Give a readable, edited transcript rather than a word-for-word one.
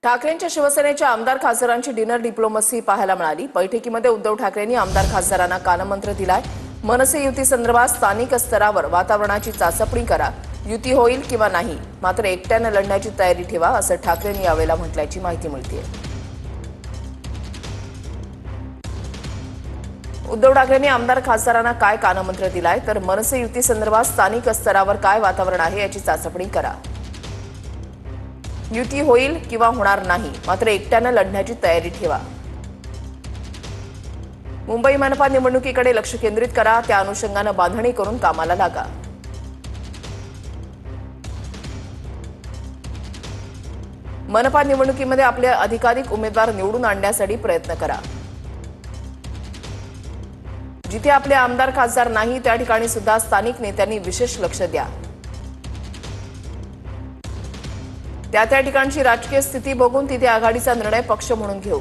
ठाकरेंच्या शिवसेनेच्या आमदार खासदारांची डिनर डिप्लोमसी पाहायला मिळाली। बैठकीमध्ये उद्धव ठाकरेंनी आमदार खासदारांना कानमंत्र दिलाय। मनसे युती संदर्भात स्थानिक स्तरावर वातावरणाची चाचपणी करा, युती होईल किंवा नाही, मात्र एकट्याने लढण्याची तयारी ठेवा, असं ठाकरेंनी यावेळेला म्हटल्याची माहिती मिळते। उद्धव ठाकरेंनी आमदार खासदारांना काय कानमंत्र दिलाय तर मनसे युती संदर्भात स्थानिक स्तरावर काय वातावरण आहे याची चाचपणी करा, युती होईल किंवा होणार नाही, मात्र एकट्याने लढण्याची तयारी ठेवा, मुंबई मनपा निवडणुकीकडे लक्ष केंद्रित करा, त्या अनुषंगाने बांधणी करून कामाला लागा। मनपा निवडणुकीमध्ये आपले अधिकाधिक उमेदवार निवडून आणण्यासाठी प्रयत्न करा। जिथे आपले आमदार खासदार नाही त्या ठिकाणी सुद्धा स्थानिक नेत्यांनी विशेष लक्ष द्या। त्या ठिकाणची राजकीय स्थिती बघून तिथे आघाडीचा निर्णय पक्ष म्हणून घेऊ।